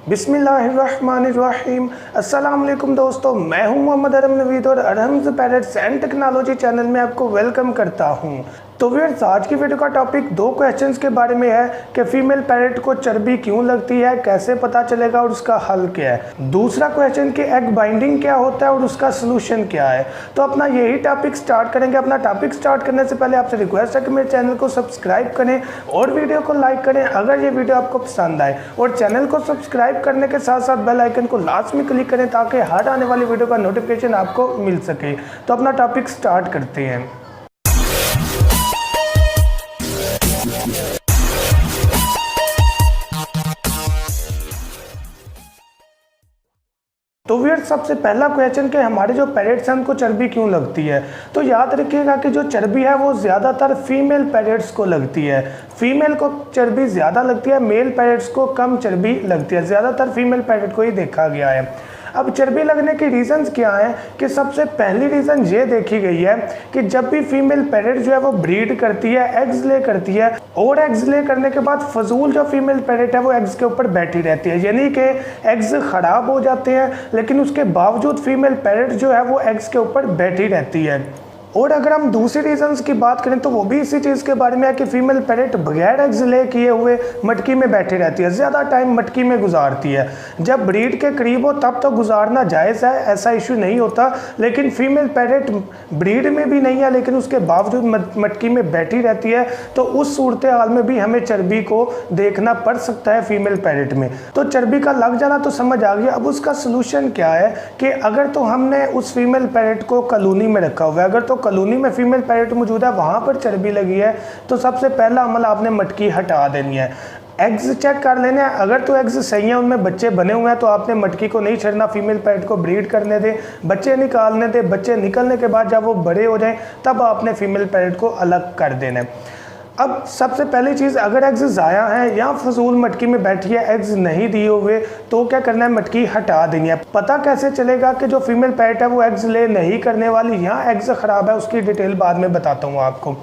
बिस्मिल्लाहिर्रहमानिर्रहीम। अस्सलाम वालेकुम दोस्तों, मैं हूं मोहम्मद अरहम नवीद और अरहम्स पैरेट्स एंड टेक्नोलॉजी चैनल में आपको वेलकम करता हूं। तो व्यूअर्स, आज की वीडियो का टॉपिक 2 क्वेश्चंस के बारे में है कि फीमेल पैरेट को चर्बी क्यों लगती है, कैसे पता चलेगा और उसका हल क्या है। दूसरा क्वेश्चन कि एग बाइंडिंग क्या होता है और उसका सोल्यूशन क्या है। तो अपना यही टॉपिक स्टार्ट करेंगे। अपना टॉपिक स्टार्ट करने से पहले आपसे रिक्वेस्ट है कि मेरे चैनल को सब्सक्राइब करें और वीडियो को लाइक करें अगर ये वीडियो आपको पसंद आए, और चैनल को सब्सक्राइब करने के साथ साथ बेल आइकन को लास्ट में क्लिक करें ताकि हर आने वाली वीडियो का नोटिफिकेशन आपको मिल सके। तो अपना टॉपिक स्टार्ट करते हैं। तो व्यूअर्स, सबसे पहला क्वेश्चन कि हमारे जो पैरेट्स हैं उनको चर्बी क्यों लगती है। तो याद रखिएगा कि जो चर्बी है वो ज़्यादातर फीमेल पैरेट्स को लगती है। फीमेल को चर्बी ज़्यादा लगती है, मेल पैरेट्स को कम चर्बी लगती है। ज़्यादातर फीमेल पैरेट को ही देखा गया है। अब चर्बी लगने के रीज़न्स क्या हैं कि सबसे पहली रीज़न ये देखी गई है कि जब भी फीमेल पैरेट जो है वो ब्रीड करती है, एग्स ले करती है, और एग्स ले करने के बाद फजूल जो फीमेल पैरेट है वो एग्स के ऊपर बैठी रहती है, यानी कि एग्स ख़राब हो जाते हैं लेकिन उसके बावजूद फीमेल पैरेट जो है वो एग्स के ऊपर बैठी रहती है। और अगर हम दूसरी रीजंस की बात करें तो वो भी इसी चीज़ के बारे में है कि फीमेल पैरेट बगैर एग्स ले किए हुए मटकी में बैठी रहती है, ज़्यादा टाइम मटकी में गुजारती है। जब ब्रीड के करीब हो तब तो गुजारना जायज़ है, ऐसा इशू नहीं होता, लेकिन फीमेल पैरेट ब्रीड में भी नहीं है लेकिन उसके बावजूद मटकी में बैठी रहती है, तो उस सूरत हाल में भी हमें चर्बी को देखना पड़ सकता है फीमेल पैरेट में। तो चर्बी का लग जाना तो समझ आ गया। अब उसका सोल्यूशन क्या है कि अगर तो हमने उस फीमेल पैरेट को कॉलोनी में रखा हुआ है, अगर तो कॉलोनी में फीमेल पैरेट मौजूद है, वहाँ पर चर्बी लगी है, तो सबसे पहला अमल आपने मटकी हटा देनी है। एग्स चेक कर लेने हैं, अगर तो एग्स सही हैं, उनमें बच्चे बने हुए हैं, तो आपने मटकी को नहीं छेड़ना, फीमेल पैरेट को ब्रीड करने दें, बच्चे निकालने दें। बच्चे निकलने के बाद जब वो बड़े हो जाएं तब आपने फीमेल पैरेट को अलग कर देना है। अब सबसे पहली चीज़, अगर एग्स ज़ाया हैं या फजूल मटकी में बैठी है, एग्स नहीं दिए हुए, तो क्या करना है, मटकी हटा देनी है। पता कैसे चलेगा कि जो फीमेल पैरेट है वो एग्स ले नहीं करने वाली या एग्स ख़राब है, उसकी डिटेल बाद में बताता हूँ आपको,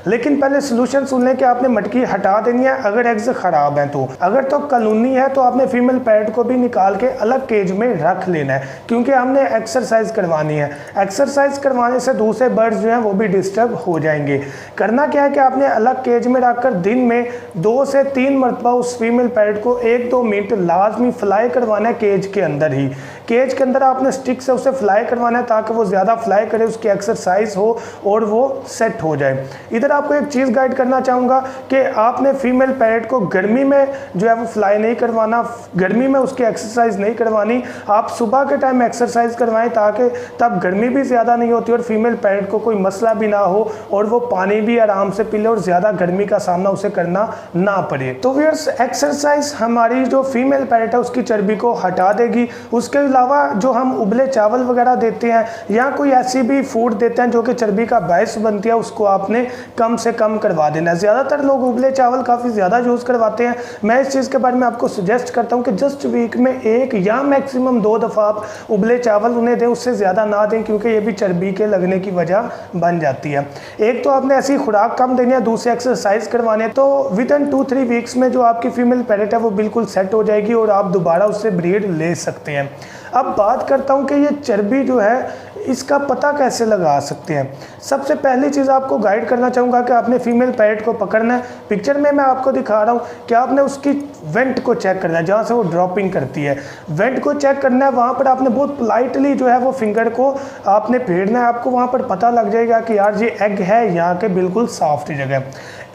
लेकिन पहले सोल्यूशन सुन लें कि आपने मटकी हटा देनी है अगर एग्स ख़राब हैं। तो अगर तो कॉलोनी है तो आपने फीमेल पैरेट को भी निकाल के अलग केज में रख लेना है, क्योंकि हमने एक्सरसाइज करवानी है। एक्सरसाइज करवाने से दूसरे बर्ड्स जो हैं वो भी डिस्टर्ब हो जाएंगे। करना क्या है कि आपने अलग केज में रखकर दिन में 2 से 3 मरतबा उस फीमेल पैरेट को 1-2 मिनट लाजमी फ्लाई करवाना है केज के अंदर ही। केज के अंदर आपने स्टिक से उसे फ्लाई करवाना है ताकि वो ज़्यादा फ्लाई करे, उसकी एक्सरसाइज हो और वो सेट हो जाए। इधर आपको एक चीज़ गाइड करना चाहूँगा कि आपने फीमेल पैरेट को गर्मी में जो है वो फ्लाई नहीं करवाना, गर्मी में उसकी एक्सरसाइज नहीं करवानी। आप सुबह के टाइम एक्सरसाइज करवाएं ताकि तब गर्मी भी ज़्यादा नहीं होती और फीमेल पैरेट को कोई मसला भी ना हो और वो पानी भी आराम से पी ले और ज़्यादा गर्मी का सामना उसे करना ना पड़े। तो व्यूअर्स, एक्सरसाइज हमारी जो फीमेल पैरेट है उसकी चर्बी को हटा देगी। उसके अलावा जो हम उबले चावल वगैरह देते हैं या कोई ऐसी भी फूड देते हैं जो कि चर्बी का बायस बनती है, उसको आपने कम से कम करवा देना है। ज़्यादातर लोग उबले चावल काफ़ी ज़्यादा यूज़ करवाते हैं। मैं इस चीज़ के बारे में आपको सजेस्ट करता हूँ कि जस्ट वीक में 1 या मैक्सिमम 2 दफ़ा आप उबले चावल उन्हें दें, उससे ज़्यादा ना दें, क्योंकि ये भी चर्बी के लगने की वजह बन जाती है। एक तो आपने ऐसी खुराक कम देनी है, दूसरी एक्सरसाइज करवाने, तो विद इन 2-3 वीक्स में जो आपकी फीमेल पैरेट है वो बिल्कुल सेट हो जाएगी और आप दोबारा उससे ब्रीड ले सकते हैं। अब बात करता हूँ कि ये चर्बी जो है इसका पता कैसे लगा सकते हैं। सबसे पहली चीज़ आपको गाइड करना चाहूँगा कि आपने फीमेल पैरेट को पकड़ना है। पिक्चर में मैं आपको दिखा रहा हूँ कि आपने उसकी वेंट को चेक करना है, जहाँ से वो ड्रॉपिंग करती है, वेंट को चेक करना है। वहाँ पर आपने बहुत पोलाइटली जो है वो फिंगर को आपने फेरना है। आपको वहाँ पर पता लग जाएगा कि यार ये एग है, यहाँ के बिल्कुल सॉफ्ट जगह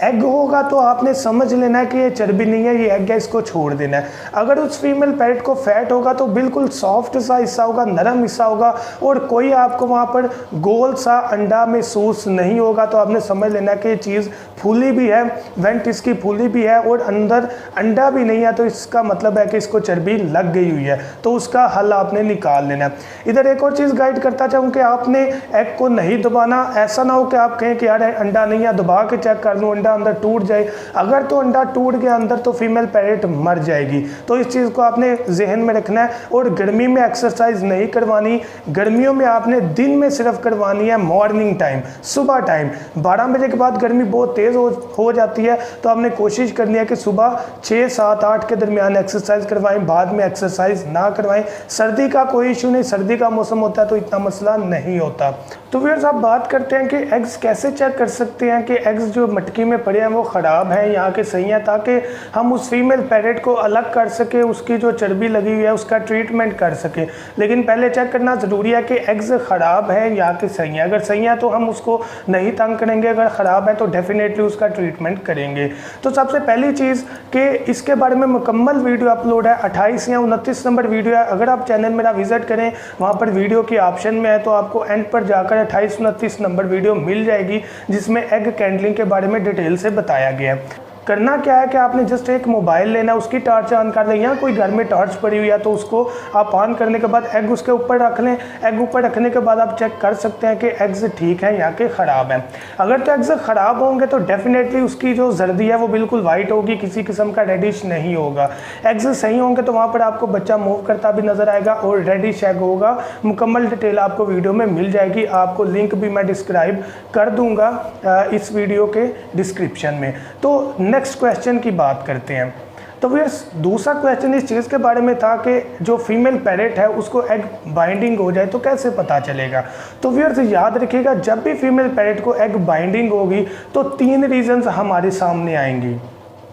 एग होगा तो आपने समझ लेना है कि ये चर्बी नहीं है, ये एग है, इसको छोड़ देना है। अगर उस फीमेल पैरेट को फैट होगा तो बिल्कुल सॉफ्ट सा हिस्सा होगा, नरम हिस्सा होगा और कोई आपको वहाँ पर गोल सा अंडा महसूस नहीं होगा, तो आपने समझ लेना है कि ये चीज़ फूली भी है, वेंट इसकी फूली भी है और अंदर अंडा भी नहीं है, तो इसका मतलब है कि इसको चर्बी लग गई हुई है। तो उसका हल आपने निकाल लेना है। इधर एक और चीज़ गाइड करता चाहूँ कि आपने एग को नहीं दबाना। ऐसा ना हो कि आप कहें कि यार अंडा नहीं है, दबा के चेक कर लूँ अंडा अंडा अंदर टूट जाए, अगर तो अंडा टूट गया अंदर तो फीमेल पैरेट मर जाएगी। तो इस चीज़ को आपने जहन में रखना है। और गर्मी में एक्सरसाइज नहीं करवानी, गर्मियों में आपने दिन में सिर्फ करवानी है, मॉर्निंग टाइम, सुबह टाइम। 12 बजे के बाद गर्मी बहुत तेज़ हो जाती है, तो आपने कोशिश करनी है कि सुबह 6, 7, 8 के दरमियान एक्सरसाइज करवाएं, बाद में एक्सरसाइज ना करवाएं। सर्दी का कोई इशू नहीं, सर्दी का मौसम होता है तो इतना मसला नहीं होता। तो व्यूअर्स आप बात करते हैं कि एग्स कैसे चेक कर सकते हैं कि एग्स जो मटकी में पड़े हैं वो ख़राब हैं या कि सही हैं, ताकि हम उस फीमेल पैरेट को अलग कर सके, उसकी जो चर्बी लगी हुई है उसका ट्रीटमेंट कर सके। लेकिन पहले चेक करना ज़रूरी है कि एग्स ख़राब है या कि सही है। अगर सही है तो हम उसको नहीं तंग करेंगे, अगर ख़राब है तो डेफिनेटली उसका ट्रीटमेंट करेंगे। तो सबसे पहली चीज़ कि इसके बारे में मुकम्मल वीडियो अपलोड है, 28 या 29 नंबर वीडियो है। अगर आप चैनल मेरा विजिट करें, वहाँ पर वीडियो की ऑप्शन में है, तो आपको एंड पर जाकर 28-29 नंबर वीडियो मिल जाएगी, जिसमें एग कैंडलिंग के बारे में डिटेल से बताया गया है। करना क्या है कि आपने जस्ट एक मोबाइल लेना, उसकी टॉर्च ऑन कर लें, या कोई घर में टॉर्च पड़ी हुई है तो उसको आप ऑन करने के बाद एग उसके ऊपर रख लें। एग ऊपर रखने के बाद आप चेक कर सकते हैं कि एग्स ठीक हैं या कि ख़राब हैं। अगर तो एग्स ख़राब होंगे तो डेफिनेटली उसकी जो जर्दी है वो बिल्कुल वाइट होगी, किसी किस्म का रेडिश नहीं होगा। एग्स सही होंगे तो वहाँ पर आपको बच्चा मूव करता भी नज़र आएगा और रेडिश एग होगा। मुकम्मल डिटेल आपको वीडियो में मिल जाएगी, आपको लिंक भी मैं डिस्क्राइब कर दूँगा इस वीडियो के डिस्क्रिप्शन में। तो नेक्स्ट क्वेश्चन की बात करते हैं। तो व्यूअर्स दूसरा क्वेश्चन इस चीज़ के बारे में था कि जो फीमेल पैरेट है उसको एग बाइंडिंग हो जाए तो कैसे पता चलेगा। तो व्यूअर्स याद रखिएगा, जब भी फीमेल पैरेट को एग बाइंडिंग होगी तो 3 रीज़न्स हमारे सामने आएंगी।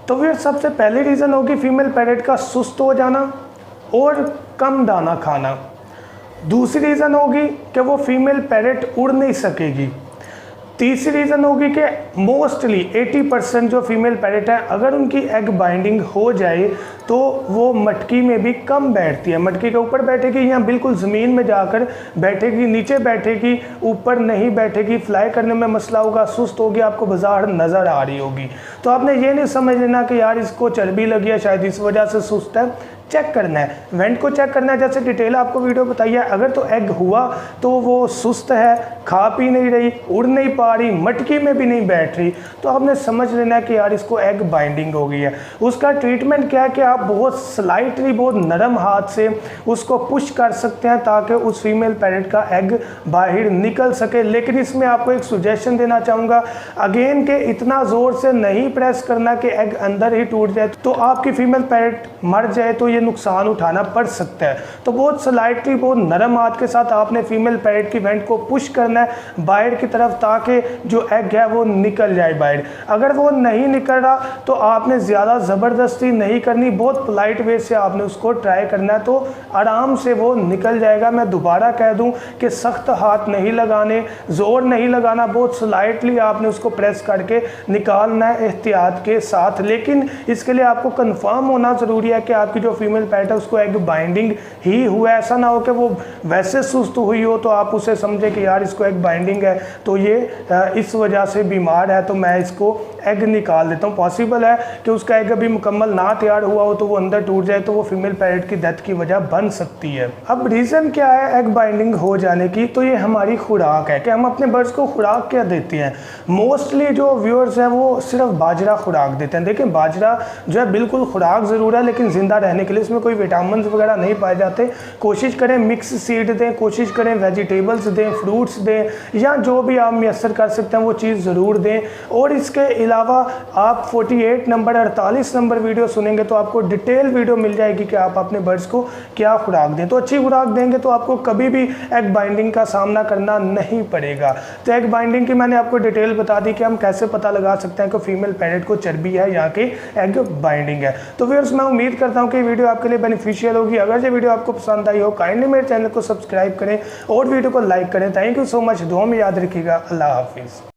तो व्यूअर्स सबसे पहली रीज़न होगी फीमेल पैरेट का सुस्त हो जाना और कम दाना खाना। दूसरी रीज़न होगी कि वो फीमेल पैरेट उड़ नहीं सकेगी। तीसरी रीज़न होगी कि मोस्टली 80% जो फीमेल पैरेट है अगर उनकी एग बाइंडिंग हो जाए तो वो मटकी में भी कम बैठती है। मटकी के ऊपर बैठेगी या बिल्कुल ज़मीन में जाकर बैठेगी, नीचे बैठेगी, ऊपर नहीं बैठेगी, फ्लाई करने में मसला होगा, सुस्त होगी, आपको बाजार नज़र आ रही होगी। तो आपने ये नहीं समझ लेना कि यार इसको चर्बी लगी है शायद इस वजह से सुस्त है। चेक करना है, वेंट को चेक करना है, जैसे डिटेल आपको वीडियो बताई है। अगर तो एग हुआ तो वो सुस्त है, खा पी नहीं रही, उड़ नहीं पा रही, मटकी में भी नहीं बैठ रही, तो आपने समझ लेना है कि यार इसको एग बाइंडिंग हो गई है। उसका ट्रीटमेंट क्या है कि आप बहुत स्लाइटली, बहुत नरम हाथ से उसको पुश कर सकते हैं ताकि उस फीमेल पैरेट का एग बाहर निकल सके। लेकिन इसमें आपको एक सुजेशन देना चाहूँगा अगेन कि इतना ज़ोर से नहीं प्रेस करना कि एग अंदर ही टूट जाए तो आपकी फीमेल पैरेट मर जाए, तो ये नुकसान उठाना पड़ सकता है। तो बहुत स्लाइटली, बहुत नरम हाथ के साथ आपने फीमेल पैरेट की वेंट को पुश करना है बाहर की तरफ ताकि जो एग है वो निकल जाए बाहर। अगर वो नहीं निकल रहा तो आपने ज़्यादा ज़बरदस्ती नहीं करनी, बहुत पोलाइट वे से आपने उसको ट्राई करना है, तो आराम से वो निकल जाएगा। मैं दोबारा कह दूं कि सख्त हाथ नहीं लगाने, ज़ोर नहीं लगाना, बहुत स्लाइटली आपने उसको प्रेस करके निकालना है एहतियात के साथ। लेकिन इसके लिए आपको कंफर्म होना ज़रूरी है कि आपकी जो फीमेल पैरेट है उसको एग बाइंडिंग ही हुआ। ऐसा ना हो कि वो वैसे सुस्त हुई हो तो आप उसे समझे कि यार इसको एग बाइंडिंग है तो ये इस वजह से बीमार है तो मैं इसको एग निकाल देता हूँ। पॉसिबल है कि उसका एग अभी मुकम्मल ना तैयार हुआ हो तो वो अंदर टूट जाए, तो वो फीमेल पैरेट की डेथ की वजह बन सकती है। अब रीज़न क्या है एग बाइंडिंग हो जाने की, तो ये हमारी खुराक है कि हम अपने बर्ड्स को खुराक क्या देते हैं। मोस्टली जो व्यूअर्स हैं वो सिर्फ बाजरा खुराक देते हैं। देखिए बाजरा जो है बिल्कुल खुराक ज़रूर है, लेकिन ज़िंदा रहने के लिए इसमें कोई विटामिन वगैरह नहीं पाए जाते। कोशिश करें मिक्स सीड दें, कोशिश करें वेजिटेबल्स दें, फ्रूट्स दें, या जो भी आप मैसर कर सकते हैं वो चीज़ ज़रूर दें। और इसके अलावा आप 48 नंबर 48 नंबर वीडियो सुनेंगे तो आपको डिटेल वीडियो मिल जाएगी कि आप अपने बर्ड्स को क्या खुराक दें। तो अच्छी खुराक देंगे तो आपको कभी भी एग बाइंडिंग का सामना करना नहीं पड़ेगा। तो एग बाइंडिंग की मैंने आपको डिटेल बता दी कि हम कैसे पता लगा सकते हैं कि फीमेल पैरेट को चर्बी है या कि एग बाइंडिंग है। तो व्यूअर्स मैं उम्मीद करता हूँ कि वीडियो आपके लिए बेनिफिशियल होगी। अगर ये वीडियो आपको पसंद आई हो काइंडली मेरे चैनल को सब्सक्राइब करें और वीडियो को लाइक करें। Thank you so much. दुआ में याद रखिएगा। अल्लाह हाफिज़।